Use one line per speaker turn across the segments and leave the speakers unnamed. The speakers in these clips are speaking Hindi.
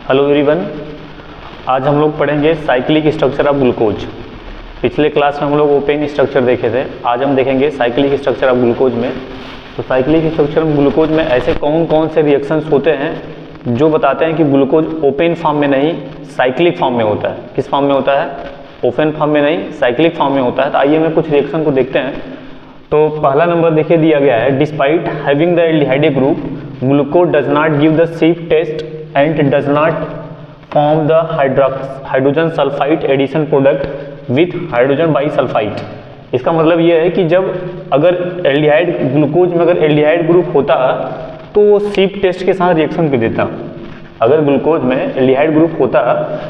हेलो एवरीवन, आज हम लोग पढ़ेंगे साइक्लिक स्ट्रक्चर ऑफ ग्लूकोज। पिछले क्लास में हम लोग ओपेन स्ट्रक्चर देखे थे, आज हम देखेंगे साइक्लिक स्ट्रक्चर ऑफ ग्लूकोज में। तो साइक्लिक स्ट्रक्चर ऑफ ग्लूकोज में ऐसे कौन कौन से रिएक्शंस होते हैं जो बताते हैं कि ग्लूकोज ओपेन फॉर्म में नहीं साइक्लिक फॉर्म में होता है। किस फॉर्म में होता है? ओपेन फॉर्म में नहीं साइक्लिक फॉर्म में होता है। तो आइए मैं कुछ रिएक्शन को देखते हैं। तो पहला नंबर देखिए दिया गया है, despite having the aldehyde group glucose does not give the Schiff test and does not form the hydrogen sulphide addition product with hydrogen bisulphide. इसका मतलब ये है कि जब अगर एल्डिहाइड ग्लूकोज में अगर एल्डिहाइड ग्रुप होता तो वो सेफ टेस्ट के साथ रिएक्शन कर देता। अगर ग्लूकोज में एल्डिहाइड ग्रुप होता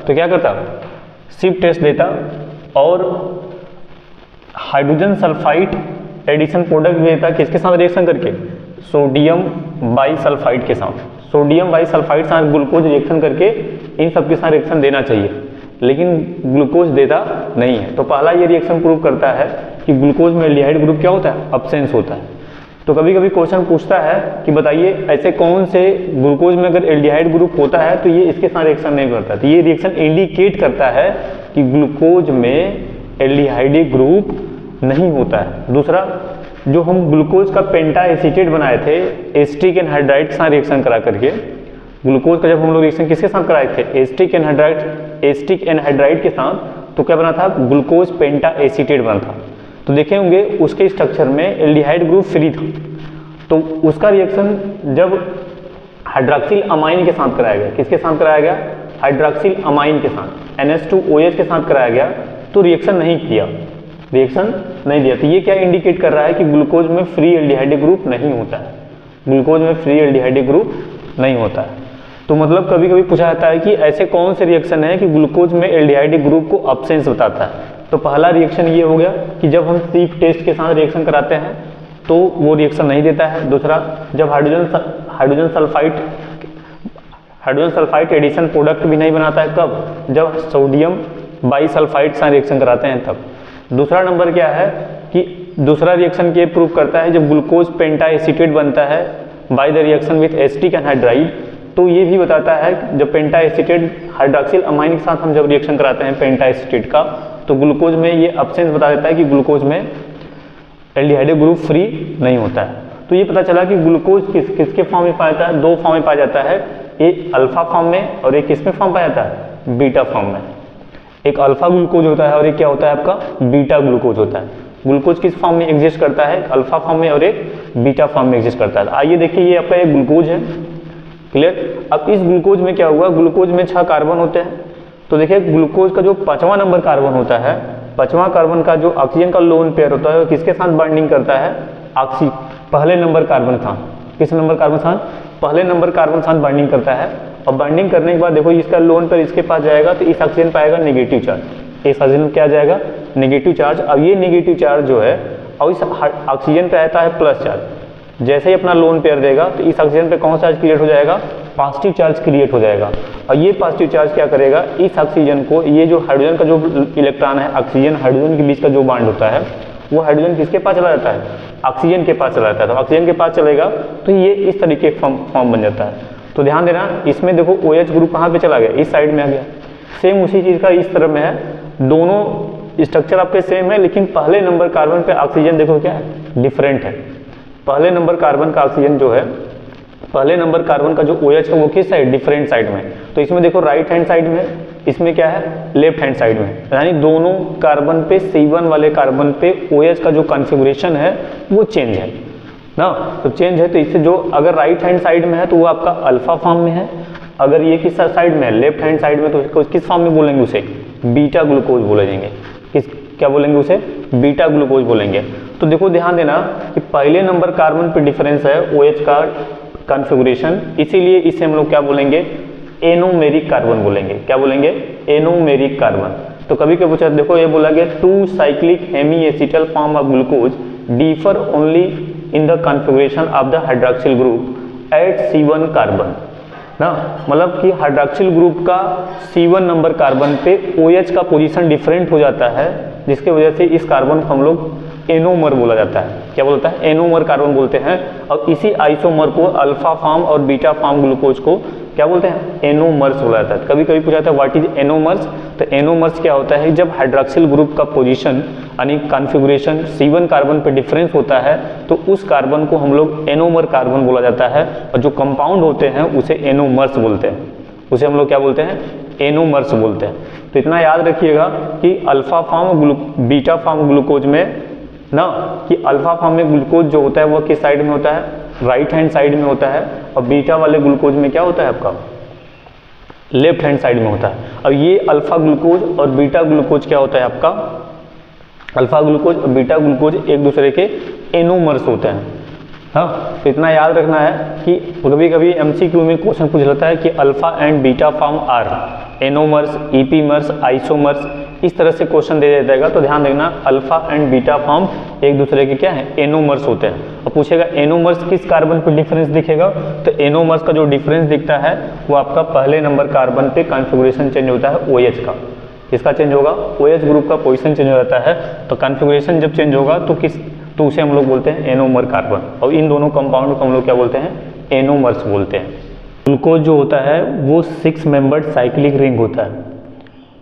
तो क्या करता? सेफ टेस्ट देता और हाइड्रोजन सल्फाइड एडिशन प्रोडक्ट देता। किसके साथ रिएक्शन करके? सोडियम बाईसल्फाइड के साथ। सोडियम बाईसल्फाइड साथ ग्लूकोज रिएक्शन करके इन सब के साथ रिएक्शन देना चाहिए, लेकिन ग्लूकोज देता नहीं है। तो पहला ये रिएक्शन प्रूव करता है कि ग्लूकोज में एल्डिहाइड ग्रुप क्या होता है? अब्सेंस होता है। तो कभी कभी क्वेश्चन पूछता है कि बताइए ऐसे कौन से ग्लूकोज में अगर एल्डिहाइड ग्रुप होता है तो ये इसके साथ रिएक्शन नहीं करता। तो ये रिएक्शन इंडिकेट करता है कि ग्लूकोज में एल्डिहाइड ग्रुप नहीं होता है। दूसरा, जो हम ग्लूकोज का पेंटा एसीटेट बनाए थे एस्टिक एनहाइड्राइड के साथ रिएक्शन करा करके, ग्लूकोज का जब हम लोग रिएक्शन किसके साथ कराए थे? एस्टिक एनहाइड्राइड के साथ, तो क्या बना था? ग्लूकोज पेंटा एसीटेट बना था। तो देखे होंगे उसके स्ट्रक्चर में एल्डिहाइड ग्रुप फ्री था। तो उसका रिएक्शन जब हाइड्रॉक्सिल अमाइन के साथ कराया गया, किसके साथ कराया गया? हाइड्रॉक्सिल अमाइन के साथ, NH2OH के साथ कराया गया, तो रिएक्शन नहीं किया, रिएक्शन नहीं दिया। तो ये क्या इंडिकेट कर रहा है कि ग्लूकोज में फ्री एल्डिहाइड ग्रुप नहीं होता है। ग्लूकोज में फ्री एल्डिहाइड ग्रुप नहीं होता है। तो मतलब कभी कभी पूछा जाता है कि ऐसे कौन से रिएक्शन है कि ग्लूकोज में एल्डिहाइड ग्रुप को अब्सेंस बताता है। तो पहला रिएक्शन ये हो गया कि जब हम सेफ टेस्ट के साथ रिएक्शन कराते हैं तो वो रिएक्शन नहीं देता है। दूसरा, जब हाइड्रोजन सल्फाइड एडिशन प्रोडक्ट भी नहीं बनाता है। कब? जब सोडियम बाईसल्फाइड से रिएक्शन कराते हैं तब। दूसरा नंबर क्या है कि दूसरा रिएक्शन ये प्रूव करता है जब ग्लूकोज पेंटा एसीटेट बनता है by the reaction with asterisk anhydride, तो ये भी बताता है जब पेंटा एसीटेट हाइड्रॉक्सिल अमाइन के साथ हम जब रिएक्शन कराते हैं पेंटा एसीटेट का, तो ग्लूकोज में ये अब्सेंस बता देता है कि ग्लूकोज में एल्डिहाइड ग्रुप फ्री नहीं होता है। तो ये पता चला कि ग्लूकोज किसके फॉर्म में पाया जाता है? दो फॉर्म में पाया जाता है, एक अल्फा फॉर्म में और एक किसमें फॉर्म पाया जाता है? बीटा फॉर्म में। एक अल्फा ग्लूकोज होता है और एक क्या होता है आपका? बीटा ग्लूकोज होता है। ग्लूकोज किस फॉर्म में एग्जिस्ट करता है? अल्फा फॉर्म में और एक बीटा फॉर्म में एग्जिस्ट करता है। आइए देखिए, ये आपका एक ग्लूकोज है, क्लियर। अब इस ग्लूकोज में क्या हुआ? ग्लूकोज में 6 कार्बन होते हैं। तो देखिए ग्लूकोज का जो 5वां नंबर कार्बन होता है, 5वां कार्बन का जो ऑक्सीजन का लोन पेयर होता है वो किसके साथ बाइंडिंग करता है? पहले नंबर कार्बन साथ। किस नंबर कार्बन साथ? पहले नंबर कार्बन साथ बाइंडिंग करता है। और बाइंडिंग करने के बाद देखो इसका लोन पेयर इसके पास जाएगा तो इस ऑक्सीजन पाएगा नेगेटिव चार्ज। इस ऑक्सीजन क्या जाएगा? Negative charge. अब ये नेगेटिव चार्ज जो है और इस ऑक्सीजन पे आता है प्लस चार्ज। जैसे ही अपना लोन पेयर देगा तो इस ऑक्सीजन पे कौन सा चार्ज क्रिएट हो जाएगा? पॉजिटिव चार्ज क्रिएट हो जाएगा। और ये पॉजिटिव चार्ज क्या करेगा? इस ऑक्सीजन को, ये जो हाइड्रोजन का जो इलेक्ट्रॉन है, ऑक्सीजन हाइड्रोजन के बीच का जो बॉन्ड होता है, वो हाइड्रोजन किसके पास चला जाता है? ऑक्सीजन के पास चला जाता है। तो ऑक्सीजन के पास चलेगा तो ये इस तरीके फॉर्म बन जाता है। तो ध्यान देना, इसमें देखो OH ग्रुप कहाँ पे चला गया? इस साइड में आ गया। सेम उसी चीज़ का इस तरफ में है, दोनों स्ट्रक्चर आपके सेम है, लेकिन पहले नंबर कार्बन पे ऑक्सीजन देखो क्या है? डिफरेंट है। पहले नंबर कार्बन का ऑक्सीजन जो है, पहले नंबर कार्बन का जो OH है वो किस साइड? डिफरेंट साइड में। तो इसमें देखो राइट हैंड साइड में, इसमें क्या है? लेफ्ट हैंड साइड में। यानी दोनों कार्बन पे C1 वाले कार्बन पे OH का जो कॉन्फ़िगरेशन है वो चेंज है ना। तो चेंज है, तो इससे जो अगर राइट हैंड साइड में है तो वो आपका अल्फा फॉर्म में है, अगर ये किस साइड में है? लेफ्ट हैंड साइड में, तो किस फॉर्म में बोलेंगे उसे? बीटा ग्लूकोज बोलेंगे। क्या बोलेंगे उसे? बीटा ग्लूकोज बोलेंगे। तो देखो ध्यान देना कि पहले नंबर कार्बन पे डिफरेंस है OH का कॉन्फ़िगरेशन, इसीलिए इसे हम लोग क्या बोलेंगे? एनोमेरिक कार्बन बोलेंगे। क्या बोलेंगे? Anomeric carbon. तो कभी कभी पूछा, देखो ये बोला गया 2 cyclic hemiacetal form of glucose differ only in the configuration of the hydroxyl group at C1 carbon ना। मतलब कि हाइड्रॉक्सिल ग्रुप का C1 नंबर कार्बन पे OH का पोजीशन डिफरेंट हो जाता है, जिसके वजह से इस कार्बन को हम लोग एनोमर बोला जाता है। क्या बोलता है? एनोमर कार्बन बोलते हैं। और इसी आइसोमर को अल्फा फॉर्म और बीटा फॉर्म ग्लूकोज को क्या बोलते हैं, एनोमर्स बोला जाता है। कभी कभी पूछा जाता है व्हाट इज एनोमर्स, तो एनोमर्स क्या होता है, जब हाइड्रोक्सिल ग्रुप का पोजीशन यानी कॉन्फ़िगरेशन C1 कार्बन पे डिफरेंस होता है तो उस कार्बन को हम लोग एनोमर कार्बन बोला जाता है, और जो कंपाउंड होते हैं उसे एनोमर्स बोलते हैं, उसे हम लोग क्या बोलते हैं, एनोमर्स बोलते हैं। तो इतना याद रखिएगा कि alpha form beta form glucose में ना, कि अल्फा फॉर्म में ग्लूकोज जो होता है वो किस साइड में होता है, राइट हैंड साइड में होता है, और बीटा वाले ग्लूकोज में क्या होता है आपका, लेफ्ट हैंड साइड में होता है। और ये अल्फा ग्लूकोज और बीटा ग्लूकोज क्या होता है आपका, अल्फा ग्लूकोज और बीटा ग्लूकोज एक दूसरे के एनोमर्स होते हैं। हाँ, तो इतना याद रखना है कि कभी कभी MCQ में क्वेश्चन पूछ लेता है कि alpha and beta form are anomers, epimers, isomers, इस तरह से क्वेश्चन दे देगा। तो ध्यान रखना अल्फा एंड बीटा फॉर्म एक दूसरे के क्या है, एनोमर्स होते हैं। और पूछेगा एनोमर्स किस कार्बन पे डिफरेंस दिखेगा, तो एनोमर्स का जो डिफरेंस दिखता है वो आपका पहले नंबर कार्बन पे कॉन्फ़िगरेशन चेंज होता है OH का। किसका चेंज होगा, OH ग्रुप का पोजीशन चेंज हो जाता है। तो कॉन्फ़िगरेशन जब चेंज होगा तो उसे हम लोग बोलते हैं एनोमर कार्बन, और इन दोनों कंपाउंड को हम लोग क्या बोलते हैं, एनोमर्स बोलते हैं। ग्लूकोज जो होता है वो 6 मेंबर्ड साइक्लिक रिंग होता है।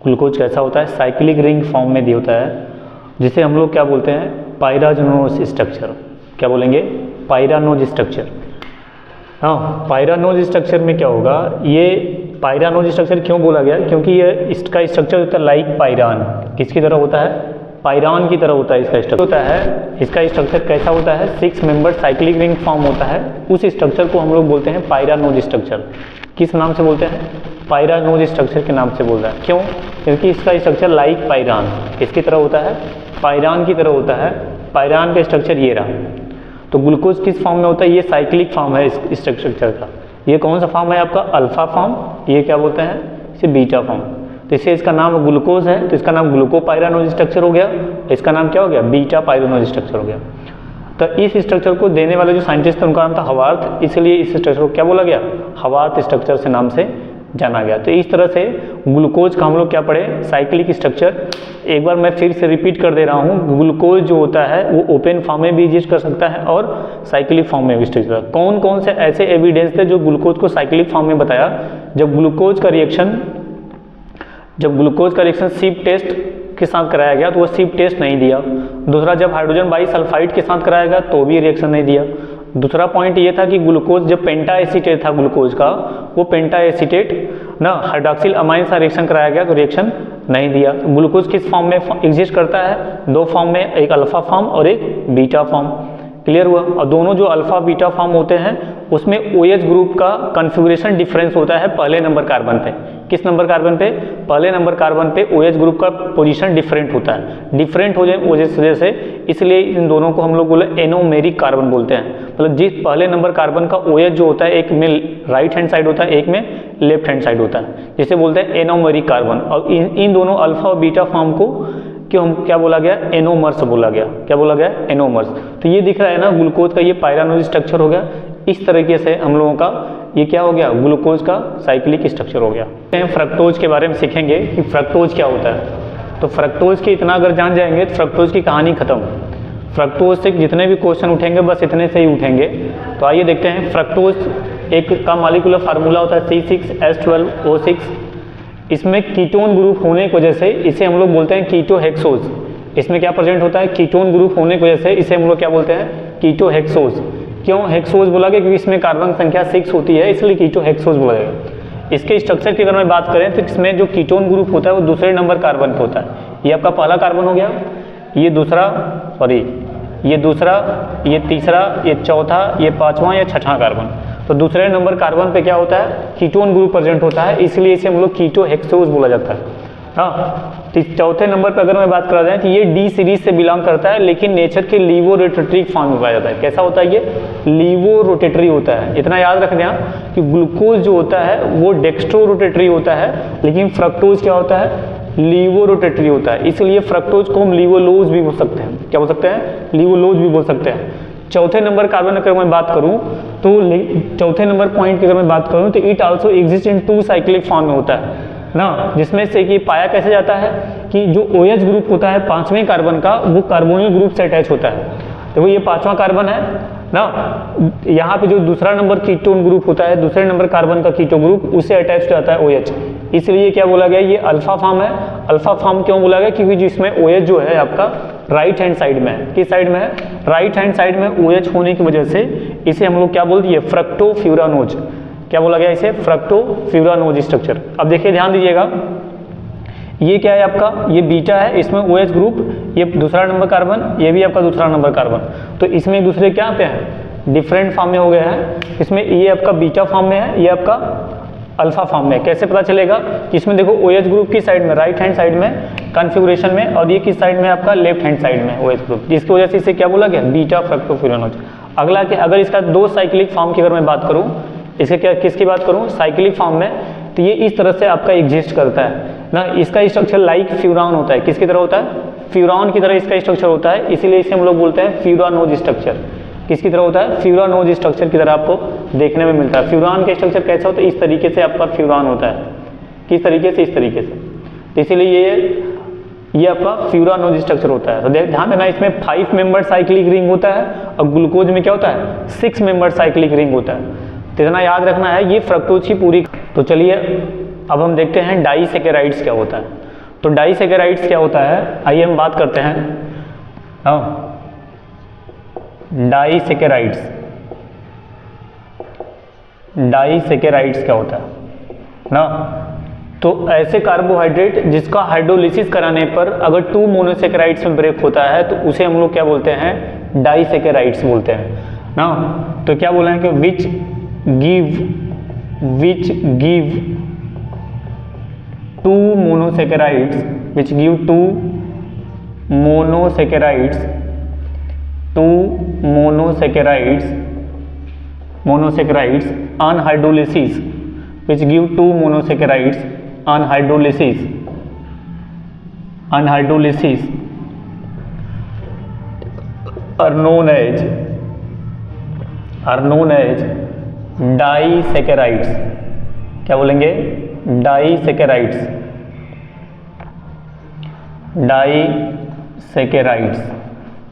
ग्लूकोज कैसा होता है, साइक्लिक रिंग फॉर्म में दिया होता है, जिसे हम लोग क्या बोलते हैं, पायरानोज स्ट्रक्चर। क्या बोलेंगे, पायरानोज स्ट्रक्चर। हाँ, पायरानोज स्ट्रक्चर में क्या होगा, ये पायरानोज स्ट्रक्चर क्यों बोला गया, क्योंकि ये इसका स्ट्रक्चर होता है लाइक पायरान। किसकी तरह होता है, पायरान की तरह होता है इसका स्ट्रक्चर होता है। इसका स्ट्रक्चर कैसा होता है, 6 मेंबर साइक्लिक रिंग फॉर्म होता है। उस स्ट्रक्चर को हम लोग बोलते हैं पायरानोज स्ट्रक्चर। किस नाम से बोलते हैं, पायरानोज स्ट्रक्चर के नाम से बोल रहा है। क्यों, क्योंकि इसका स्ट्रक्चर लाइक पायरान, किसकी तरह होता है, पायरान की तरह होता है। पायरान का स्ट्रक्चर ये रहा। तो ग्लूकोज किस फॉर्म में होता है, ये साइक्लिक फॉर्म है इस स्ट्रक्चर का। ये कौन सा फॉर्म है आपका, अल्फा फॉर्म। ये क्या बोलते हैं, इसे बीटा फॉर्म। तो इसे इसका नाम ग्लूकोज है तो इसका नाम ग्लूकोपायरानोज स्ट्रक्चर हो गया। इसका नाम क्या हो गया, बीटा पायरानोज स्ट्रक्चर हो गया। तो इस स्ट्रक्चर को देने वाले जो साइंटिस्ट थे उनका नाम था हवार्थ, इसलिए इस स्ट्रक्चर को क्या बोला गया, हवार्थ स्ट्रक्चर से नाम से जाना गया। तो इस तरह से ग्लूकोज का हम लोग क्या पढ़े, साइक्लिक स्ट्रक्चर। एक बार मैं फिर से रिपीट कर दे रहा हूँ, ग्लूकोज जो होता है वो ओपन फॉर्म में भी एग्जिस्ट कर सकता है और साइक्लिक फॉर्म में भी एग्जिस्ट कर सकता है। कौन कौन से ऐसे एविडेंस थे जो ग्लूकोज को साइक्लिक फॉर्म में बताया, जब ग्लूकोज का रिएक्शन सीप टेस्ट के साथ कराया गया तो वो सीप टेस्ट नहीं दिया। दूसरा, जब हाइड्रोजन बाईसल्फाइड के साथ कराया गया तो भी रिएक्शन नहीं दिया। दूसरा पॉइंट ये था कि ग्लूकोज जब पेंटा एसीटेट था ग्लूकोज का, वो पेंटा एसीटेट ना हाइड्रोक्सिल अमाइन सा रिएक्शन कराया गया तो रिएक्शन नहीं दिया। तो ग्लूकोज किस फॉर्म में एग्जिस्ट करता है, 2 फॉर्म में, एक अल्फा फॉर्म और एक बीटा फॉर्म। क्लियर हुआ। और दोनों जो अल्फा बीटा फॉर्म होते हैं उसमें OH ग्रुप का कॉन्फ़िगरेशन डिफरेंस होता है पहले नंबर कार्बन पे। किस नंबर कार्बन पे, पहले नंबर कार्बन पे OH ग्रुप का पोजीशन डिफरेंट होता है। डिफरेंट हो जाए वजह से इसलिए इन दोनों को हम लोग बोले एनोमेरिक कार्बन बोलते हैं। मतलब जिस पहले नंबर कार्बन का OH जो होता है एक में राइट हैंड साइड होता है, एक में लेफ्ट हैंड साइड होता है, जिसे बोलते हैं एनोमेरिक कार्बन। और इन दोनों अल्फा और बीटा फॉर्म को क्यों हम क्या बोला गया, एनोमर्स बोला गया। क्या बोला गया, एनोमर्स। तो ये दिख रहा है ना ग्लूकोज का ये पायरानोज स्ट्रक्चर हो गया। इस तरीके से हम लोगों का ये क्या हो गया, ग्लूकोज का साइक्लिक स्ट्रक्चर हो गया। फ्रक्टोज के बारे में सीखेंगे कि फ्रक्टोज क्या होता है। तो फ्रक्टोज के इतना अगर जान जाएंगे तो फ्रक्टोज की कहानी खत्म। फ्रक्टोज से जितने भी क्वेश्चन उठेंगे बस इतने से ही उठेंगे। तो आइए देखते हैं। फ्रक्टोज एक का मॉलिक्यूलर फार्मूला होता है C6H12O6। इसमें कीटोन ग्रुप होने की वजह से इसे हम लोग बोलते हैं कीटोहेक्सोज। इसमें क्या प्रेजेंट होता है, कीटोन ग्रुप होने की वजह से इसे हम लोग क्या बोलते हैं, कीटोहेक्सोज। क्यों हेक्सोज बोला गया, क्योंकि इसमें कार्बन संख्या 6 होती है इसलिए कीटोहेक्सोज बोला गया। इसके स्ट्रक्चर की अगर मैं बात करें तो इसमें जो कीटोन ग्रुप होता है वो दूसरे नंबर कार्बन पे होता है। ये आपका पहला कार्बन हो गया, ये दूसरा, सॉरी ये दूसरा, ये तीसरा, ये चौथा, ये पांचवा, या छठा कार्बन। तो दूसरे नंबर कार्बन पे क्या होता है, कीटोन ग्रुप प्रेजेंट होता है, इसलिए इसे हम लोग कीटोहेक्सोज बोला जाता है। हाँ, चौथे नंबर पर अगर मैं बात करा जाए तो ये डी सीरीज से बिलोंग करता है, लेकिन नेचर के लीवो रोटेटरी फॉर्म में पाया जाता है। कैसा होता है ये, लीवो रोटेटरी होता है। इतना याद रखना यहाँ कि ग्लूकोज जो होता है वो डेक्स्ट्रो रोटेटरी होता है, लेकिन फ्रक्टोज क्या होता है, लीवो रोटेटरी होता है। इसलिए फ्रक्टोज को हम लीवोलोज भी बोल सकते हैं। क्या बोल सकते हैं, लीवोलोज भी बोल सकते हैं। चौथे नंबर कार्बन अगर मैं बात करूं तो चौथे नंबर पॉइंट की अगर मैं बात करूं तो it also exist in 2 cyclic form में होता है ना, जिसमें से कि पाया कैसे जाता है कि जो OH ग्रुप होता है 5वें कार्बन का, वो कार्बोनिल ग्रुप से अटैच होता है। देखो ये 5वां कार्बन है ना। यहाँ पे जो दूसरा नंबर कीटोन ग्रुप होता है, दूसरे नंबर कार्बन का कीटो ग्रुप, उससे अटैच्ड आता है OH, इसलिए क्या बोला गया, ये अल्फा फॉर्म है। अल्फा फॉर्म क्यों बोला गया, क्योंकि जिसमें OH जो है आपका राइट हैंड साइड में है। किस साइड में है, राइट हैंड साइड में OH होने की वजह से इसे हम लोग क्या बोल दिए, फ्रक्टोफ्यूरानोज। क्या बोला गया इसे, फ्रक्टोफ्यूरानोज स्ट्रक्चर। अब देखिए ध्यान दीजिएगा, ये क्या है आपका, ये बीटा है, इसमें OH ग्रुप, ये दूसरा नंबर कार्बन, ये भी आपका दूसरा नंबर कार्बन, तो इसमें एक दूसरे क्या पे हैं, डिफरेंट फॉर्म में हो गए हैं। इसमें ये आपका बीटा फॉर्म में है, ये आपका अल्फा फॉर्म में। कैसे पता चलेगा कि इसमें देखो OH ग्रुप की साइड में, राइट हैंड साइड में कॉन्फ़िगरेशन में, और ये किस साइड में आपका, लेफ्ट हैंड साइड में OH ग्रुप, जिसकी वजह से इसे क्या बोला गया, बीटा फ्रक्टोफ्यूरानोज। अगला कि अगर इसका दो साइक्लिक फॉर्म की अगर मैं बात करूँ, इसके क्या किसकी बात करूँ, साइक्लिक फॉर्म में, तो ये इस तरह से आपका एग्जिस्ट करता है ना। इसका स्ट्रक्चर लाइक फ्यूरान होता है, किसकी तरह होता है, फ्यूरान की तरह इसका स्ट्रक्चर होता है, इसीलिए इसे हम लोग बोलते हैं फ्यूरानोज स्ट्रक्चर। किसकी तरह होता है, फ्यूरानोज स्ट्रक्चर की तरह आपको देखने में मिलता है। फ्यूरान का स्ट्रक्चर कैसा होता है, इस तरीके से आपका फ्यूरान होता है, किस तरीके से, इस तरीके से, तो इसीलिए ये आपका फ्यूरानोज स्ट्रक्चर होता है। तो ध्यान देना, इसमें 5 मेंबर साइक्लिक रिंग होता है, और ग्लूकोज में क्या होता है, 6 मेंबर साइक्लिक रिंग होता है। तो इतना याद रखना है, ये फ्रक्टोज की पूरी। तो चलिए अब हम देखते हैं डाइसैकेराइड्स क्या होता है। तो डाइसैकेराइड्स क्या होता है, आइए हम बात करते हैं। डाइसैकेराइड्स, डाइसैकेराइड्स क्या होता है ना। तो ऐसे कार्बोहाइड्रेट जिसका हाइड्रोलिसिस कराने पर अगर 2 मोनोसैकेराइड्स में ब्रेक होता है, तो उसे हम लोग क्या बोलते हैं, डाइसैकेराइड्स बोलते हैं ना। तो क्या बोले हैं कि which give 2 monosaccharides, which give 2 monosaccharides on hydrolysis, which give 2 monosaccharides on hydrolysis are known as disaccharides. क्या बोलेंगे, डाइसैकेराइड्स, डाइसैकेराइड्स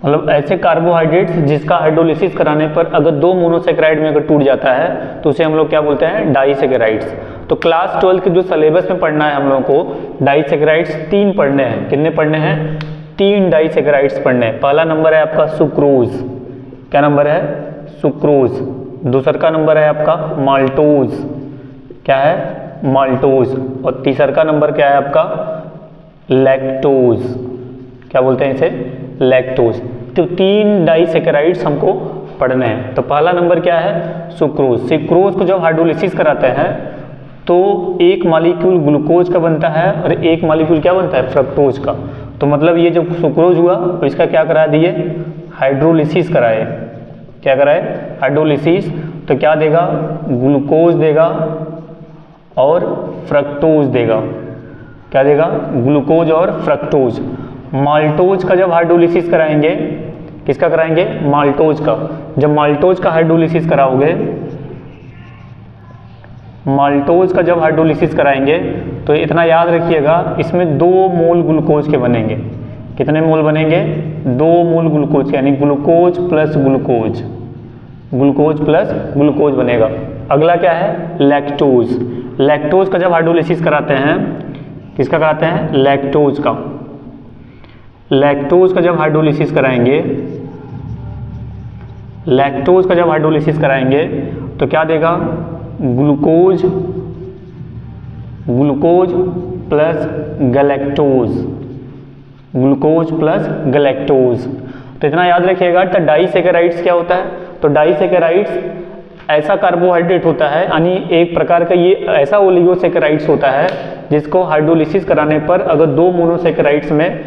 मतलब ऐसे कार्बोहाइड्रेट्स जिसका हाइड्रोलिसिस कराने पर अगर 2 मोनोसैकेराइड में अगर टूट जाता है, तो उसे हम लोग क्या बोलते हैं, डाइसैकेराइड्स। तो क्लास 12 के जो सिलेबस में पढ़ना है हम लोगों को, डाइसैकेराइड्स 3 पढ़ने हैं। कितने पढ़ने हैं, 3 डाइसैकेराइड्स पढ़ने हैं। पहला नंबर है आपका सुक्रोज, क्या नंबर है, सुक्रोज। दूसरा का नंबर है आपका माल्टोज, क्या है, माल्टोज। और तीसरा का नंबर क्या है आपका, लैक्टोज, क्या बोलते हैं इसे, लैक्टोज। तो 3 डाइसैकेराइड्स हमको पढ़ने हैं। तो पहला नंबर क्या है, सुक्रोज। सुक्रोज को जब हाइड्रोलिसिस कराते हैं तो एक मॉलिक्यूल ग्लूकोज का बनता है और एक मॉलिक्यूल क्या बनता है, फ्रक्टोज का। तो मतलब ये जब सुक्रोज हुआ तो इसका क्या करा दिए, हाइड्रोलिसिस कराए। क्या कराए, हाइड्रोलिसिस। तो क्या देगा, ग्लूकोज देगा और फ्रक्टोज देगा। क्या देगा, ग्लूकोज और फ्रक्टोज। माल्टोज का जब हाइड्रोलिसिस कराएंगे, किसका कराएंगे, माल्टोज का। जब माल्टोज का हाइड्रोलिसिस कराओगे, माल्टोज का जब हाइड्रोलिसिस कराएंगे तो इतना याद रखिएगा, इसमें 2 मोल ग्लूकोज के बनेंगे। कितने मोल बनेंगे, 2 मोल ग्लूकोज के, यानी glucose plus glucose, glucose plus glucose बनेगा। अगला क्या है, लैक्टोज। लैक्टोज का जब हाइड्रोलिसिस कराते हैं, किसका कराते हैं, लैक्टोज का। लैक्टोज का जब हाइड्रोलिसिस कराएंगे, लैक्टोज का जब हाइड्रोलिसिस कराएंगे तो क्या देगा, glucose, glucose plus galactose, glucose plus galactose. तो इतना याद रखिएगा। तो डाइसैकेराइड्स क्या होता है, तो डाइसैकेराइड्स ऐसा कार्बोहाइड्रेट होता है, यानी एक प्रकार का ये ऐसा ओलिगोसैकेराइड्स होता है जिसको हाइड्रोलिसिस कराने पर अगर 2 मोनोसैकेराइड्स में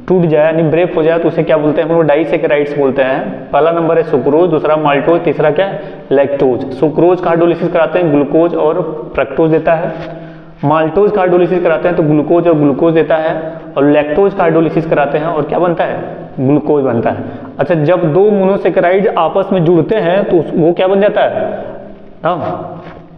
टूट जाए, यानी ब्रेक हो जाए, तो उसे क्या बोलते हैं, हम लोग डाइसैकेराइड्स बोलते हैं। पहला नंबर है सुक्रोज, दूसरा माल्टोज, तीसरा क्या है, लैक्टोज। सुक्रोज का हाइड्रोलिसिस कराते हैं, ग्लूकोज और फ्रक्टोज देता है। माल्टोज का हाइड्रोलिसिस कराते हैं तो ग्लूकोज और ग्लूकोज देता है। और लैक्टोज का हाइड्रोलिसिस कराते हैं और क्या बनता है, ग्लूकोज बनता है। अच्छा, जब 2 मोनोसैकेराइड आपस में जुड़ते हैं तो वो क्या बन जाता है,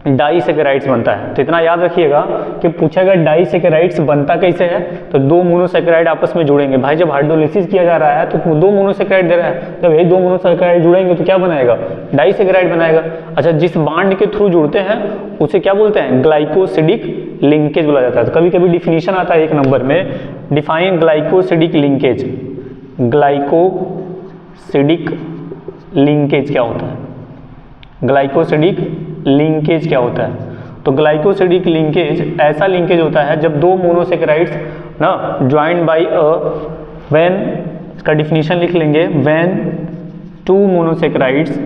डाइसैकेराइड्स बनता है। तो इतना याद रखिएगा कि पूछेगा डाइसैकेराइड्स बनता कैसे है, तो दो मोनोसैकेराइड आपस में जुड़ेंगे। भाई जब हाइड्रोलिसिस किया जा रहा है तो दो मोनोसैकेराइड दे रहा है, जब यही दो मोनोसैकेराइड जुड़ेंगे तो क्या बनाएगा, डाइसैकेराइड बनाएगा। अच्छा, जिस बांड के थ्रू जुड़ते हैं उसे क्या बोलते हैं, ग्लाइकोसिडिक लिंकेज बोला जाता है। तो कभी कभी डिफिनीशन आता है 1 नंबर में, define glycosidic linkage. Glycosidic linkage क्या होता है, ग्लाइकोसिडिक लिंकेज क्या होता है। तो ग्लाइकोसिडिक लिंकेज ऐसा लिंकेज होता है जब दो मोनोसैकेराइड्स ना ज्वाइंड बाय अ, व्हेन, इसका डिफिनीशन लिख लेंगे, when two monosaccharides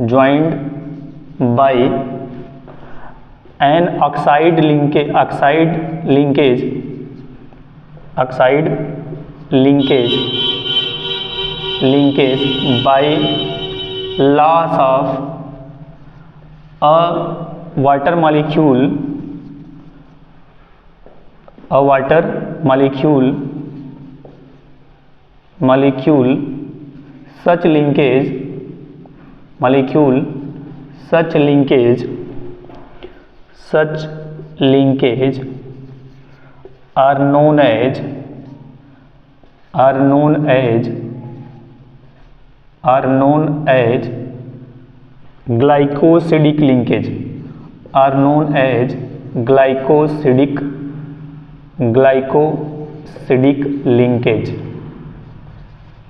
joined by an oxide linkage by loss of a water molecule such linkage are known as glycosidic linkage,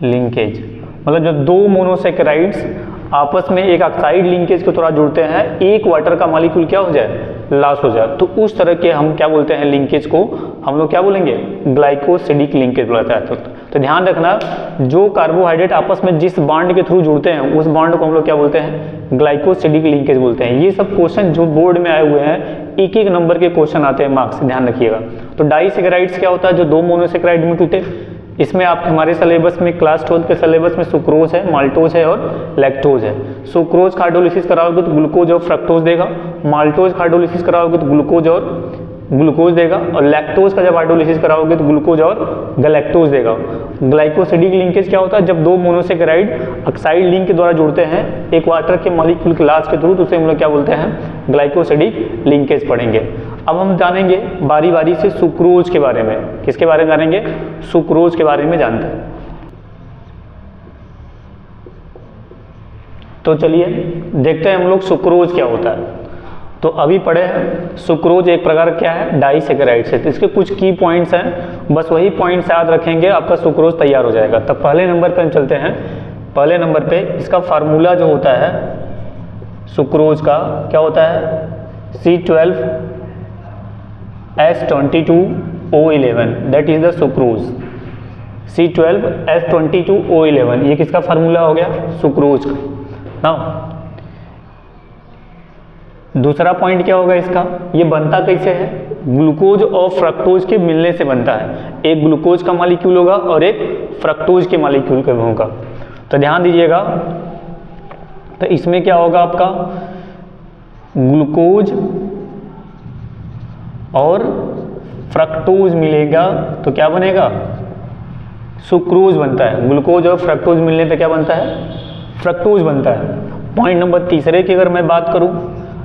linkage. मतलब जब दो मोनोसैकेराइड्स आपस में एक ऑक्साइड लिंकेज के द्वारा जुड़ते हैं, एक वाटर का मॉलिक्यूल क्या हो जाए, लॉस हो जाए, तो उस तरह के हम क्या बोलते हैं लिंकेज को, हम लोग क्या बोलेंगे, ग्लाइकोसिडिक लिंकेज बोला जाता है। तो ध्यान रखना, जो कार्बोहाइड्रेट आपस में जिस बॉन्ड के थ्रू जुड़ते हैं उस बॉन्ड को हम लोग क्या बोलते हैं, ग्लाइकोसिडिक लिंकेज बोलते हैं। ये सब क्वेश्चन जो बोर्ड में आए हुए हैं, 1-1 नंबर के क्वेश्चन आते हैं मार्क्स, ध्यान रखिएगा। तो डाइसैकेराइड्स क्या होता है, जो दो मोनोसैकेराइड में टूटे। इसमें आप हमारे सिलेबस में क्लास 12 के सिलेबस में सुक्रोज है, माल्टोज है और लैक्टोज है। सुक्रोज का हाइड्रोलिसिस कराओगे तो ग्लूकोज और फ्रक्टोज देगा, माल्टोज का हाइड्रोलिसिस कराओगे तो ग्लूकोज देगा, और लैक्टोज का जब हाइड्रोलिसिस कराओगे तो ग्लूकोज और गैलेक्टोज देगा। ग्लाइकोसिडिक लिंकेज क्या होता है, जब दो मोनोसैकेराइड ऑक्साइड लिंक के द्वारा जुड़ते हैं एक वाटर के मॉलिक्यूल के लास्ट के थ्रू, तो उसे हम लोग क्या बोलते हैं, ग्लाइकोसिडिक लिंकेज पढ़ेंगे। अब हम जानेंगे बारी बारी से सुक्रोज के बारे में। किसके बारे में जानेंगे, सुक्रोज के बारे में जानते हैं। तो चलिए देखते हैं हम लोग सुक्रोज क्या होता है। तो अभी पढ़े हैं सुक्रोज एक प्रकार क्या है, डाइसैकेराइड है। तो इसके कुछ की पॉइंट्स हैं, बस वही पॉइंट्स याद रखेंगे, आपका सुक्रोज तैयार हो जाएगा। तब पहले नंबर पे हम चलते हैं। पहले नंबर पे इसका फार्मूला जो होता है सुक्रोज का क्या होता है, C12H22O11, that is the sucrose. C12H22O11 ये किसका फार्मूला हो गया, सुक्रोज का ना। दूसरा पॉइंट क्या होगा इसका, ये बनता कैसे है, ग्लूकोज और फ्रक्टोज के मिलने से बनता है। एक ग्लूकोज का मॉलिक्यूल होगा और एक फ्रक्टोज के मॉलिक्यूल का होगा। तो ध्यान दीजिएगा, तो इसमें क्या होगा आपका, ग्लूकोज और फ्रक्टोज मिलेगा तो क्या बनेगा, सुक्रोज बनता है। ग्लूकोज और फ्रक्टोज मिलने से क्या बनता है, फ्रक्टोज बनता है। पॉइंट नंबर तीसरे की अगर मैं बात करूं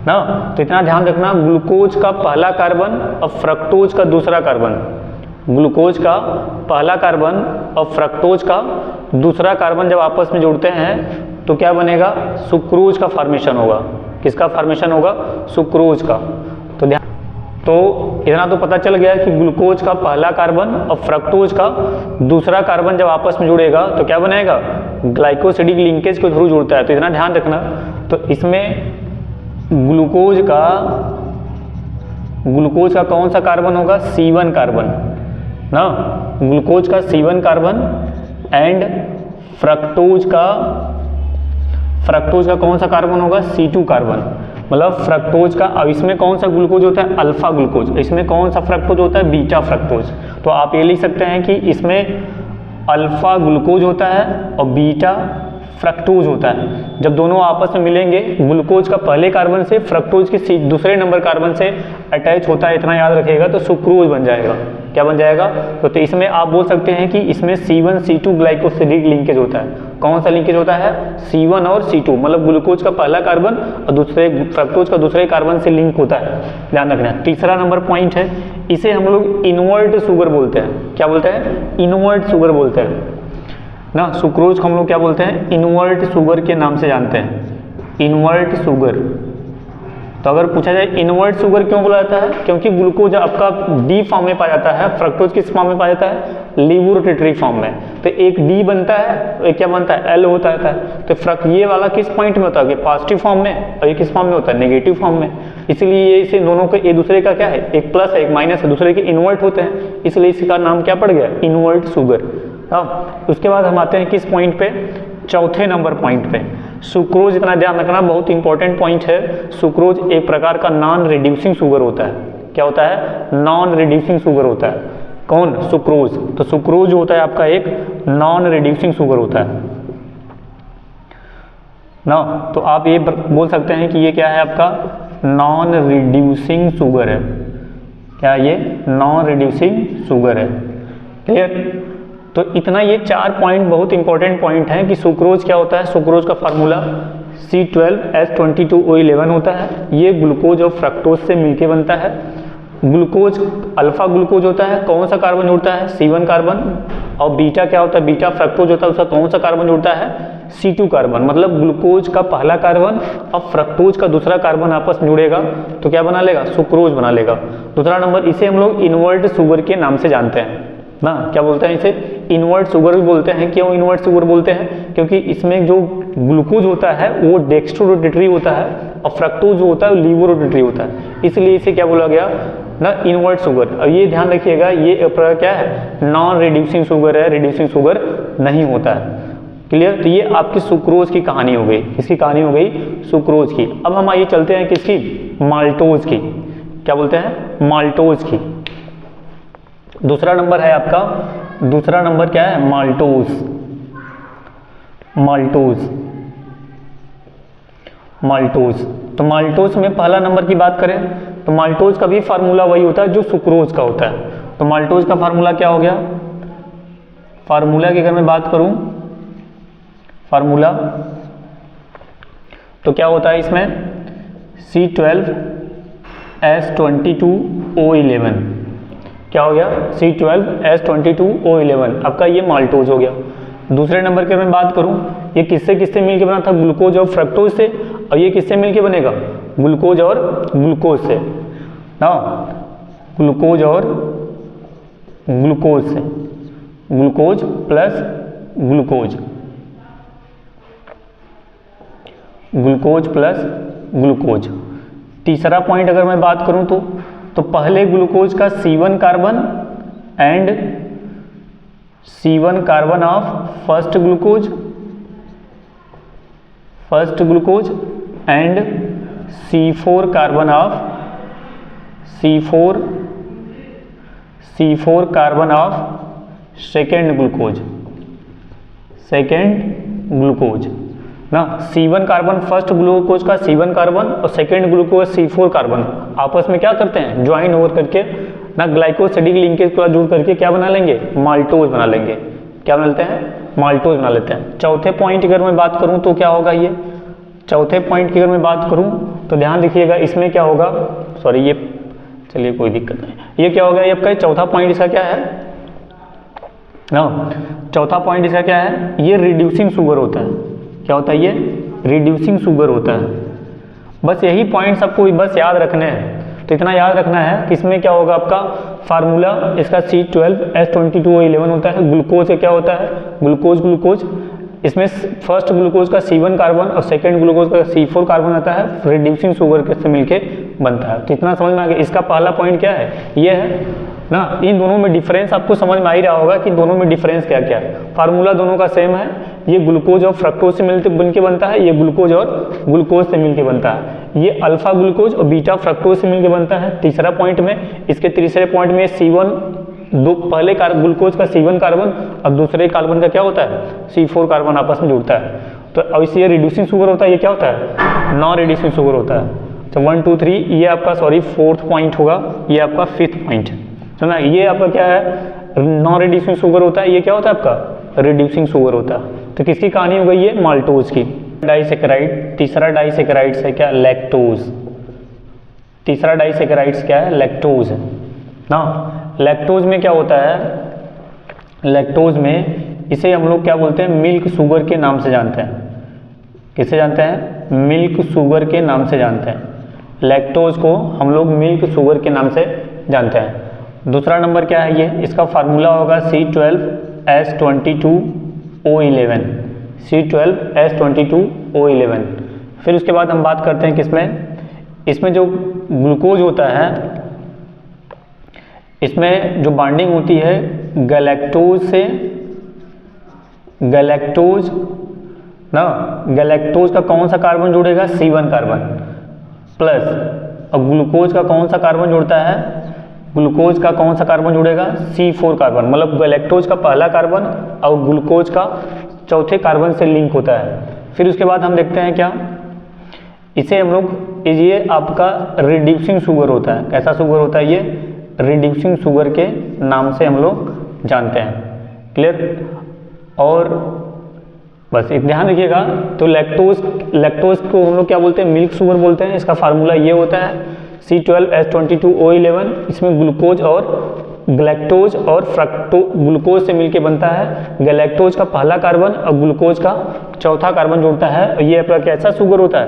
ना, तो इतना ध्यान रखना, ग्लूकोज का पहला कार्बन और फ्रक्टोज का दूसरा कार्बन, ग्लूकोज का पहला कार्बन और फ्रक्टोज का दूसरा कार्बन जब आपस में जुड़ते हैं तो क्या बनेगा, सुक्रोज का फॉर्मेशन होगा। किसका फॉर्मेशन होगा, सुक्रोज का। तो इतना तो पता चल गया कि ग्लूकोज का पहला कार्बन और फ्रक्टोज का दूसरा कार्बन जब आपस में जुड़ेगा तो क्या बनेगा, ग्लाइकोसिडिक लिंकेज के थ्रू जुड़ता है। तो इतना ध्यान रखना। तो इसमें ग्लूकोज का कौन सा कार्बन होगा, C1 कार्बन ना, ग्लूकोज का C1 कार्बन एंड फ्रक्टोज का कौन सा कार्बन होगा, C2 कार्बन। मतलब फ्रक्टोज का, अब इसमें कौन सा ग्लूकोज होता है, अल्फा ग्लूकोज, इसमें कौन सा फ्रक्टोज होता है, बीटा फ्रक्टोज। तो आप ये लिख सकते हैं कि इसमें अल्फा ग्लूकोज होता है और बीटा फ्रक्टोज होता है। जब दोनों आपस में मिलेंगे, ग्लूकोज का पहले कार्बन से फ्रक्टोज के दूसरे नंबर कार्बन से अटैच होता है, इतना याद रखिएगा, तो सुक्रोज बन जाएगा। क्या बन जाएगा? तो इसमें आप बोल सकते हैं कि इसमें C1C2 ग्लाइकोसिडिक लिंकेज होता है। कौन सा लिंकेज होता है? C1 और C2, मतलब ग्लूकोज का पहला कार्बन और दूसरे फ्रक्टोज का दूसरे कार्बन से लिंक होता है, ध्यान रखना। तीसरा नंबर पॉइंट है, इसे हम लोग इनवर्ट शुगर बोलते हैं। क्या बोलते हैं? इनवर्ट शुगर बोलते हैं ना। सुक्रोज को हम लोग क्या बोलते हैं? इनवर्ट शुगर के नाम से जानते हैं, इनवर्ट शुगर। तो अगर पूछा जाए इनवर्ट शुगर क्यों बोला जाता है? क्योंकि ग्लूकोज आपका डी फॉर्म में पाया जाता है, फ्रक्टोज किस फॉर्म में पाया जाता है? लीवोरोटेटरी फॉर्म में। तो एक डी बनता है, एक क्या बनता है? एल होता है। तो ये वाला किस पॉइंट में होता है? पॉजिटिव फॉर्म में, और ये किस फॉर्म में होता है? नेगेटिव फॉर्म में। इसलिए ये इसे दोनों के एक दूसरे का क्या है? एक प्लस है, एक माइनस है, दूसरे के इनवर्ट होते हैं, इसलिए इसका नाम क्या पड़ गया? Invert sugar. अब उसके बाद हम आते हैं किस पॉइंट पे? चौथे नंबर पॉइंट पे। सुक्रोज, इतना ध्यान रखना, बहुत इंपॉर्टेंट पॉइंट है। सुक्रोज एक प्रकार का नॉन रिड्यूसिंग शुगर होता है। क्या होता है? नॉन रिड्यूसिंग शुगर होता है। कौन? सुक्रोज। तो सुक्रोज होता है आपका एक नॉन रिड्यूसिंग शुगर होता है ना। तो आप ये बोल सकते हैं कि ये क्या है आपका? नॉन रिड्यूसिंग शुगर है। क्या ये नॉन रिड्यूसिंग शुगर है? क्लियर? तो इतना, ये 4 पॉइंट बहुत इंपॉर्टेंट पॉइंट हैं कि सुक्रोज क्या होता है। सुक्रोज का फार्मूला C12H22O11 होता है। ये ग्लूकोज और फ्रक्टोज से मिलके बनता है। ग्लूकोज अल्फा ग्लूकोज होता है, कौन सा कार्बन जुड़ता है? C1 carbon. और बीटा क्या होता है? बीटा फ्रक्टोज होता है, उसका कौन सा कार्बन जुड़ता है? C2 carbon. मतलब ग्लूकोज का पहला कार्बन और फ्रक्टोज का दूसरा कार्बन आपस में जुड़ेगा तो क्या बना लेगा? सुक्रोज बना लेगा। दूसरा नंबर, इसे हम लोग इनवर्ट शुगर के नाम से जानते हैं ना। क्या बोलते हैं इसे? इनवर्ट शुगर भी बोलते हैं। क्यों इनवर्ट शुगर बोलते हैं? क्योंकि इसमें जो ग्लूकोज होता है वो डेक्स्ट्रोरोटेटरी होता है और फ्रक्टोज जो होता है वो लीवोरोटेटरी होता है, इसलिए इसे क्या बोला गया ना? Invert sugar. और ये ध्यान रखिएगा, ये क्या है? नॉन रिड्यूसिंग शुगर है, रिड्यूसिंग शुगर नहीं होता है। क्लियर? तो ये आपकी सुक्रोज की कहानी हो गई। किसकी कहानी हो गई? सुक्रोज की। अब हम आइए चलते हैं किसकी? माल्टोज की। क्या बोलते हैं? माल्टोज की। दूसरा नंबर है आपका, दूसरा नंबर क्या है? माल्टोज। Maltose, maltose. तो माल्टोज में पहला नंबर की बात करें तो माल्टोज का भी फार्मूला वही होता है जो सुक्रोज का होता है। तो माल्टोज का फार्मूला क्या हो गया? फार्मूला की अगर मैं बात करूं, फार्मूला तो क्या होता है इसमें? C12H22O11। क्या हो गया? C12H22O11 आपका ये माल्टोज हो गया। दूसरे नंबर की मैं बात करूं, ये किससे किससे मिलके बना था? ग्लूकोज और फ्रक्टोज से। और ये किससे मिलके बनेगा? ग्लूकोज और ग्लूकोज से ना, ग्लूकोज और ग्लूकोज से, glucose plus glucose, glucose plus glucose. तीसरा पॉइंट अगर मैं बात करूं तो पहले ग्लूकोज का C1 carbon and C1 carbon of first glucose and C4 carbon of C4 carbon of second glucose ना। C1 कार्बन फर्स्ट ग्लूकोज का C1 कार्बन और सेकेंड ग्लूकोज C4 कार्बन आपस में क्या करते हैं? ज्वाइन ओवर करके ना ग्लाइकोसिडिक लिंकेज के जुड़ करके क्या बना लेंगे? माल्टोज बना लेंगे। क्या बना लेते हैं? माल्टोज बना लेते हैं। चौथे पॉइंट की अगर मैं बात करूं तो क्या होगा? ये चौथे पॉइंट की अगर मैं बात करूं तो ध्यान रखिएगा, इसमें क्या होगा? सॉरी, ये चलिए कोई दिक्कत नहीं। ये क्या होगा? ये आपका चौथा पॉइंट इसका क्या है ना? चौथा पॉइंट इसका क्या है? ये रिड्यूसिंग शुगर होता है। क्या होता है? ये रिड्यूसिंग शुगर होता है। बस यही पॉइंट सबको बस याद रखने हैं। तो इतना याद रखना है कि इसमें क्या होगा आपका फार्मूला, इसका C12H22O11 होता है। ग्लूकोज का क्या होता है? ग्लूकोज। इसमें फर्स्ट ग्लूकोज का C1 कार्बन और सेकेंड ग्लूकोज का C4 कार्बन आता है, रिड्यूसिंग शुगर के से मिलके बनता है। तो इतना समझ में आ गया। इसका पहला पॉइंट क्या है? ये है ना। इन दोनों में डिफरेंस आपको समझ में आ ही रहा होगा कि दोनों में डिफरेंस क्या क्या है। फार्मूला दोनों का सेम है। ये ग्लूकोज और फ्रक्टोज से मिलकर बनके बनता है, ये ग्लूकोज और ग्लूकोज से मिलकर बनता है। ये अल्फा ग्लूकोज और बीटा फ्रक्टोज से मिलकर बनता है तीसरा पॉइंट में। इसके तीसरे पॉइंट में C1, दो पहले ग्लूकोज का C1 कार्बन और दूसरे कार्बन का क्या होता है? C4 कार्बन आपस में जुड़ता है। तो अब इससे ये रिड्यूसिंग शुगर होता है, ये क्या होता है, नॉन रिड्यूसिंग शुगर होता है। तो 1 2 3 ये आपका फोर्थ पॉइंट होगा, ये आपका फिफ्थ पॉइंट है। समझना, ये आपका क्या है, नॉन रिड्यूसिंग शुगर होता है, ये क्या होता है आपका रिड्यूसिंग शुगर होता है। तो किसकी कहानी हो गई ये, माल्टोज की। डाइसेकेराइड, तीसरा डाइसेकेराइड है क्या, लैक्टोज। तीसरा डाइसेकेराइड क्या है, लैक्टोज है ना। लैक्टोज में क्या होता है, लैक्टोज में इसे हम लोग क्या बोलते हैं, मिल्क शुगर के नाम से जानते हैं। किसे जानते हैं, मिल्क शुगर के नाम से जानते हैं। लैक्टोज को हम लोग मिल्क शुगर के नाम से जानते हैं। दूसरा नंबर क्या है, ये इसका फार्मूला होगा C12H22O11, C12H22O11। फिर उसके बाद हम बात करते हैं किसमें, इसमें जो ग्लूकोज होता है, इसमें जो बॉन्डिंग होती है गैलेक्टोज से, गैलेक्टोज ना, गैलेक्टोज का कौन सा कार्बन जुड़ेगा, C1 कार्बन प्लस, और ग्लूकोज का कौन सा कार्बन जुड़ता है, ग्लूकोज का कौन सा कार्बन जुड़ेगा, C4 कार्बन। मतलब गैलेक्टोज का पहला कार्बन और ग्लूकोज का चौथे कार्बन से लिंक होता है। फिर उसके बाद हम देखते हैं क्या, इसे हम लोग, ये आपका रिड्यूसिंग शुगर होता है। कैसा शुगर होता है, ये रिड्यूसिंग शुगर के नाम से हम लोग जानते हैं। क्लियर, और बस एक ध्यान रखिएगा। तो लैक्टोज को हम लोग क्या बोलते हैं, मिल्क शुगर बोलते हैं। इसका फार्मूला ये होता है C12H22O11। इसमें ग्लूकोज और गैलेक्टोज और ग्लूकोज से मिलके बनता है। गैलेक्टोज का पहला कार्बन और ग्लूकोज का चौथा कार्बन जुड़ता है। ये आपका कैसा शुगर होता है,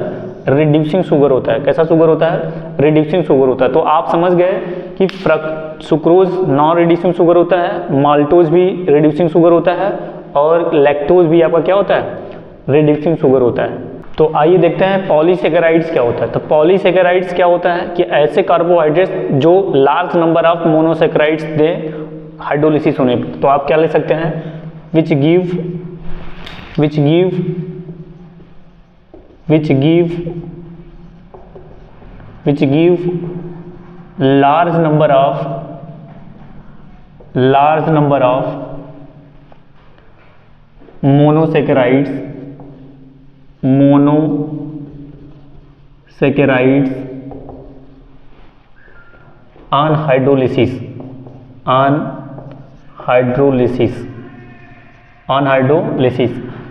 रिड्यूसिंग शुगर होता है। कैसा शुगर होता है, रिड्यूसिंग शुगर होता है। तो आप समझ गए कि सुक्रोज नॉन रिड्यूसिंग शुगर होता है, माल्टोज भी रिड्यूसिंग शुगर होता है, और लैक्टोज भी आपका क्या होता है, रिड्यूसिंग शुगर होता है। तो आइए देखते हैं पॉलीसेकेराइड्स क्या होता है। तो पॉलीसेकेराइड्स क्या होता है कि ऐसे कार्बोहाइड्रेट्स जो large number of monosaccharides they hydrolysis होने पर। तो आप क्या ले सकते हैं, which give large number of monosaccharides on hydrolysis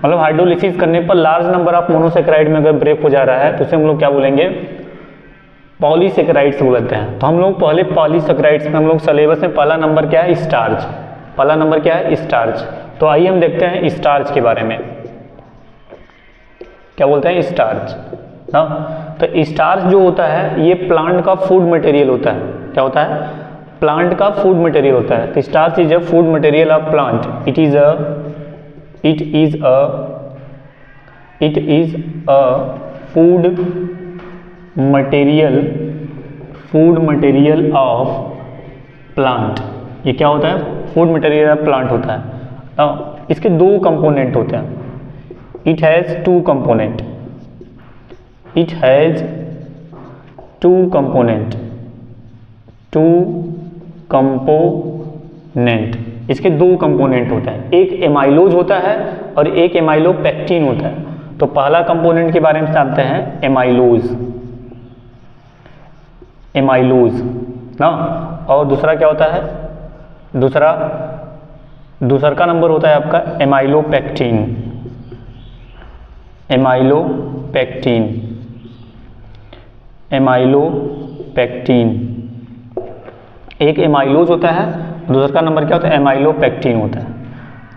मतलब हाइड्रोलिसिस करने पर लार्ज नंबर ऑफ मोनोसेकेराइड में अगर ब्रेक हो जा रहा है तो उसे हम लोग क्या बोलेंगे, पॉलीसेकेराइड्स बोलते हैं। तो हम लोग पहले पॉलीसेकेराइड्स में हम लोग सिलेबस में पहला नंबर क्या है, स्टार्च। पहला नंबर क्या है, स्टार्च। तो आइए हम देखते हैं स्टार्च के बारे में। क्या बोलते हैं, स्टार्च ना। तो स्टार्च जो होता है ये प्लांट का फूड मटेरियल होता है। क्या होता है, प्लांट का फूड मटेरियल होता है। तो starch is a food material of plant. It is a food material of plant. ये क्या होता है, फूड मटेरियल ऑफ प्लांट होता है। इसके दो कंपोनेंट होते हैं। It has two component. इसके दो कंपोनेंट होते हैं, एक एमाइलोज होता है और एक एमाइलोपेक्टिन होता है। तो पहला कंपोनेंट के बारे में जानते हैं, एमाइलोज ना। और दूसरा क्या होता है, दूसरा का नंबर होता है आपका एमाइलोपेक्टिन। एक एमाइलोज होता है, दूसरा का नंबर क्या होता है, एमाइलोपेक्टिन होता है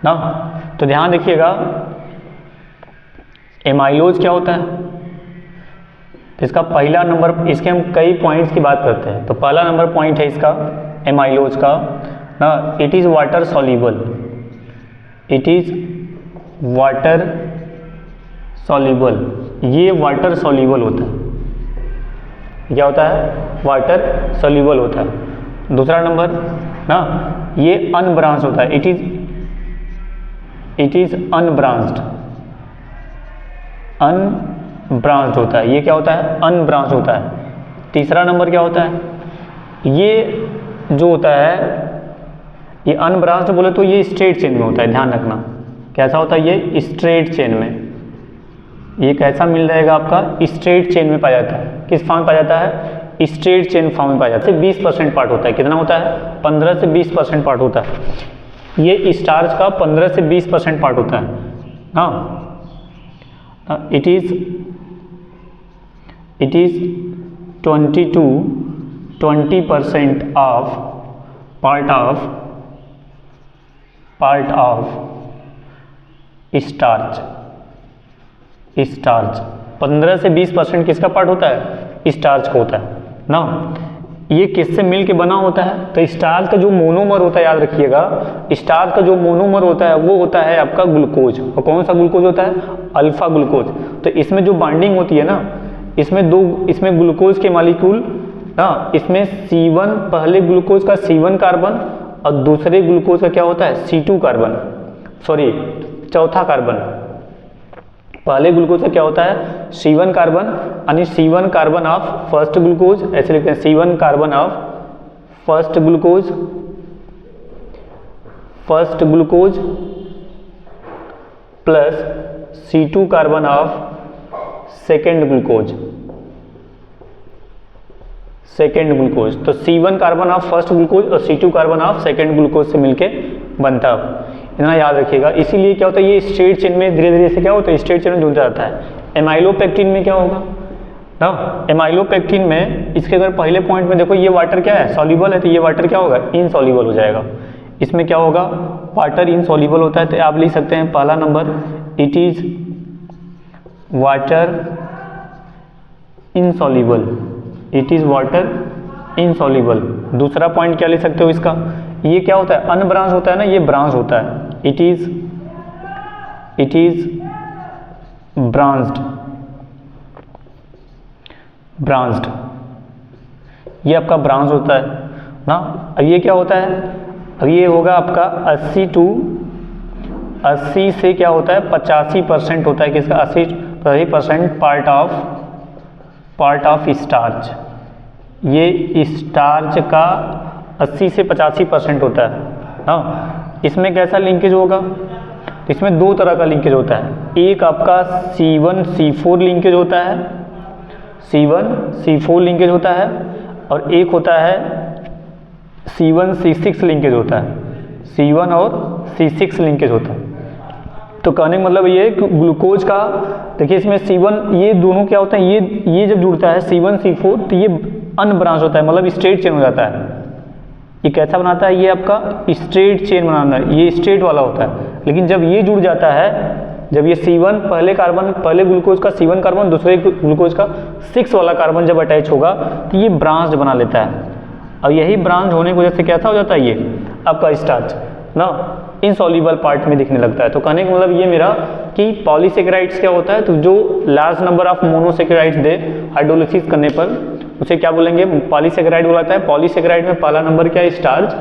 ना। तो ध्यान रखिएगा, एमाइलोज क्या होता है, इसका पहला नंबर, इसके हम कई पॉइंट्स की बात करते हैं। तो पहला नंबर पॉइंट है इसका एमाइलोज का ना, इट इज़ वाटर सॉल्युबल। ये वाटर सॉल्युबल होता है। क्या होता है, वाटर सॉल्युबल होता है। दूसरा नंबर ना, ये अनब्रांच्ड होता है। इट इज अनब्रांच्ड होता है। ये क्या होता है, अनब्रांच्ड होता है। तीसरा नंबर क्या होता है, ये जो होता है, ये अनब्रांच्ड बोले तो ये स्ट्रेट चेन में होता है। ध्यान रखना, कैसा होता है, ये स्ट्रेट चेन में ये कैसा मिल जाएगा आपका, स्ट्रेट चेन में पाया जाता है। किस फॉर्म में पाया जाता है, स्ट्रेट चेन फॉर्म में पाया जाता है। 20% पार्ट होता है, कितना होता है, 15 से 20% पार्ट होता है। ये स्टार्च का 15 से 20% पार्ट होता है। हाँ, it is 20% of part of starch. 15 से 20% किसका पार्ट होता है, स्टार्च का होता है ना। ये किससे मिल के बना होता है, तो स्टार्च का जो मोनोमर होता है, याद रखिएगा, स्टार्च का जो मोनोमर होता है वो होता है आपका ग्लूकोज। और कौन सा ग्लूकोज होता है, अल्फा ग्लूकोज। तो इसमें जो बाइंडिंग होती है ना, इसमें ग्लूकोज के मॉलिक्यूल ना, इसमें C1, पहले ग्लूकोज का C1 कार्बन और दूसरे ग्लूकोज का क्या होता है, C2 कार्बन, सॉरी चौथा कार्बन। पहले ग्लूकोज का क्या होता है, C1 कार्बन, यानी C1 carbon of first glucose, ऐसे लिखते हैं C1 carbon of first glucose plus C2 carbon of second glucose. तो C1 carbon of first glucose और C2 carbon of second glucose से मिलके बनता है। इतना याद रखिएगा। इसीलिए क्या होता है, ये स्ट्रेट चेन में धीरे धीरे से क्या होता है, स्ट्रेट चेन में जुड़ जाता है। एमाइलोपेक्टिन में क्या होगा ना, एमाइलोपेक्टिन में इसके अगर पहले पॉइंट में देखो, ये वाटर क्या है, सॉल्युबल है, तो ये वाटर क्या होगा, इनसॉल्युबल हो जाएगा। इसमें क्या होगा, वाटर इनसॉल्युबल होता है, तो आप लिख सकते हैं पहला number, it is water insoluble. दूसरा पॉइंट क्या ले सकते हो इसका, ये क्या होता है, अनब्रांच होता है ना, ये ब्रांच होता है। इट इज ब्रांच्ड, ये आपका ब्रांच होता है ना। अब ये क्या होता है, अब ये होगा आपका 80 से क्या होता है, 85% होता है किसका, 80% पार्ट ऑफ स्टार्च। ये स्टार्च का 80 से 85% होता है। हाँ, इसमें कैसा लिंकेज होगा, इसमें दो तरह का लिंकेज होता है। एक आपका C1C4 लिंकेज होता है, C1C4 लिंकेज होता है, और एक होता है C1C6 लिंकेज होता है। C1 और C6 लिंकेज होता है। तो कहने का मतलब ये कि ग्लूकोज का, देखिए इसमें C1, ये दोनों क्या होता है, ये जब जुड़ता है C1C4 तो ये अनब्रांच होता है, मतलब स्ट्रेट चेन हो जाता है। ये कैसा बनाता है, ये आपका स्ट्रेट चेन बनाना है, ये स्ट्रेट वाला होता है। लेकिन जब ये जुड़ जाता है, जब ये C1 पहले ग्लूकोज का C1 कार्बन, दूसरे ग्लूकोज का 6 वाला कार्बन जब अटैच होगा तो ये ब्रांच बना लेता है। और यही ब्रांच होने की वजह से कैसा हो जाता है, ये आपका स्टार्च ना इनसॉल्युबल पार्ट में दिखने लगता है। तो कहने का मतलब ये मेरा कि पॉलीसेकेराइड्स क्या होता है, तो जो large number of monosaccharides they hydrolysis करने पर उसे क्या बोलेंगे, पॉलीसेकेराइड बोलाता है। पॉलीसेकेराइड में पहला नंबर क्या है, स्टार्च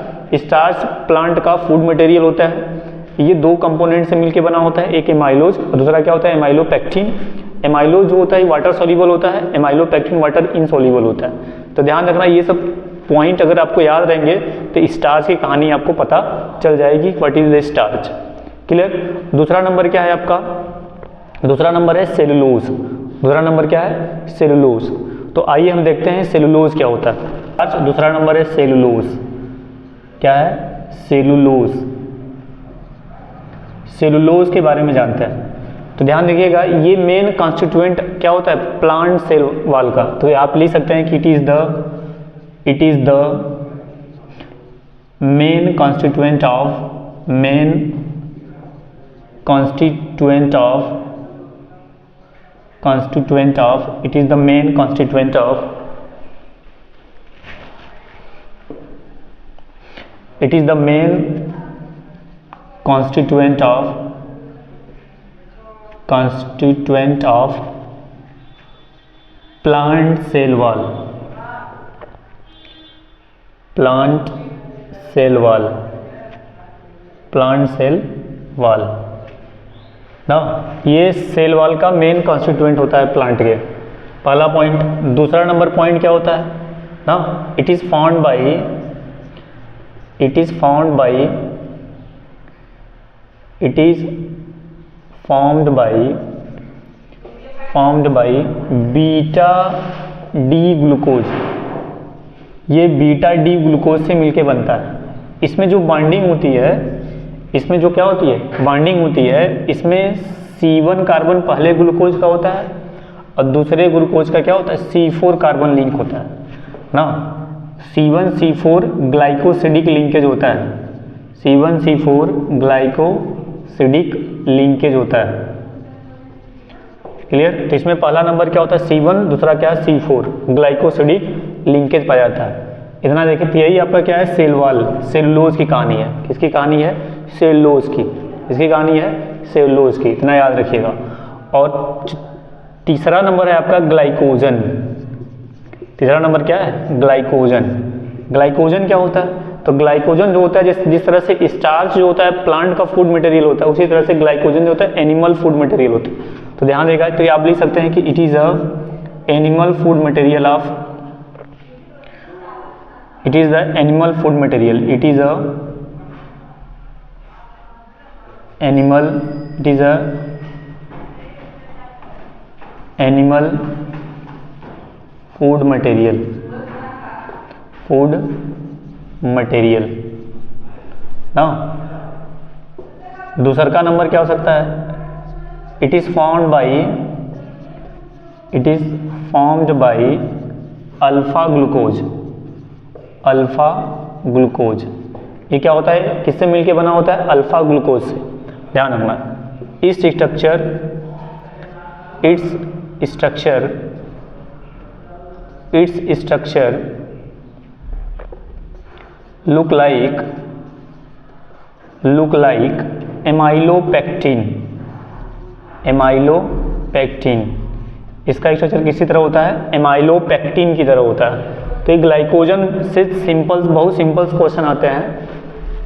प्लांट का फूड मटेरियल होता है। ये दो कंपोनेंट से मिलकर बना होता है, एक एमाइलोज और दूसरा क्या होता है, एमाइलोपेक्टिन। एमाइलोज जो होता है वाटर सॉल्युबल होता है, एमाइलोपेक्टिन वाटर इनसॉल्युबल होता है। तो ध्यान रखना, ये सब पॉइंट अगर आपको याद रहेंगे तो स्टार्च की कहानी आपको पता चल जाएगी, what is the starch. Clear. दूसरा नंबर क्या है आपका, दूसरा नंबर है सेलुलोज। दूसरा नंबर क्या है, सेलुलोज। तो आइए हम देखते हैं सेलुलोज क्या होता है। अच्छा, दूसरा नंबर है सेलुलोज। क्या है, सेलुलोज। सेलुलोज के बारे में जानते हैं। तो ध्यान देखिएगा, ये मेन कॉन्स्टिट्यूएंट क्या होता है, प्लांट सेल वाल का। तो आप लिख सकते हैं कि it is the main constituent of it is the main constituent of plant cell wall ना। ये सेल वॉल का मेन कॉन्स्टिट्यूएंट होता है प्लांट के, पहला पॉइंट। दूसरा नंबर पॉइंट क्या होता है ना, it is found formed by beta D glucose. ये बीटा डी ग्लूकोज से मिलके बनता है। इसमें जो बॉन्डिंग होती है, इसमें जो क्या होती है बॉन्डिंग होती है, इसमें C1 कार्बन पहले ग्लूकोज का होता है और दूसरे ग्लूकोज का क्या होता है C4 कार्बन लिंक होता है ना। C1C4 ग्लाइकोसिडिक लिंकेज होता है, C1C4 ग्लाइकोसिडिक लिंकेज होता है। क्लियर। तो इसमें पहला नंबर क्या होता है C1, दूसरा क्या है C4 ग्लाइकोसिडिक लिंकेज पाया जाता है। इतना देखिए। तो यही आपका क्या है सेल वॉल, सेलुलोज की कहानी है। किसकी कहानी है? सेलुलोज की। इसकी कहानी है सेलुलोज की, इतना याद रखिएगा। और तीसरा नंबर है आपका ग्लाइकोजन। तीसरा नंबर क्या है? ग्लाइकोजन। ग्लाइकोजन क्या होता है? तो ग्लाइकोजन जो होता है जिस तरह से स्टार्च जो होता है प्लांट का फूड मटेरियल होता है, उसी तरह से ग्लाइकोजन जो होता है एनिमल फूड मटेरियल होता है। तो ध्यान देगा। तो ये आप लिख सकते हैं कि it is a animal food material of, it is the animal food material, it is a animal, it is a animal food material, food material ना। दूसरा का नंबर क्या हो सकता है? It is formed by, it is formed by alpha glucose, alpha glucose. ये क्या होता है? किससे मिलके बना होता है? अल्फा ग्लूकोज से। ध्यान रखना। इस structure, its structure, its structure look like amylopectin, amylopectin। इसका स्ट्रक्चर किसी तरह होता है? एमाइलोपेक्टिन की तरह होता है। तो ये ग्लाइकोजन से बहुत सिंपल क्वेश्चन आते हैं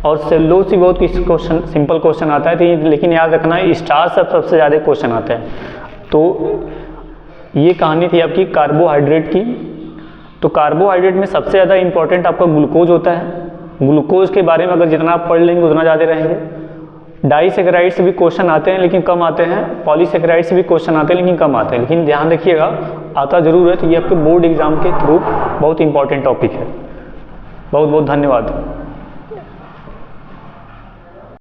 और सेलुलोज से बहुत क्वेश्चन सिंपल क्वेश्चन आता है। तो लेकिन याद रखना है स्टार्च से सबसे ज़्यादा क्वेश्चन आते हैं। तो ये कहानी थी आपकी कार्बोहाइड्रेट की। तो कार्बोहाइड्रेट में सबसे ज़्यादा इंपॉर्टेंट आपका ग्लूकोज होता है। ग्लूकोज के बारे में अगर जितना आप पढ़ लेंगे उतना ज़्यादा रहेंगे। डाइसेकेराइड से भी क्वेश्चन आते हैं लेकिन कम आते हैं, पॉलीसेकेराइड से भी क्वेश्चन आते हैं लेकिन कम आते हैं। लेकिन ध्यान रखिएगा आता जरूर है। तो ये आपके बोर्ड एग्जाम के थ्रू बहुत इंपॉर्टेंट टॉपिक है। बहुत बहुत धन्यवाद।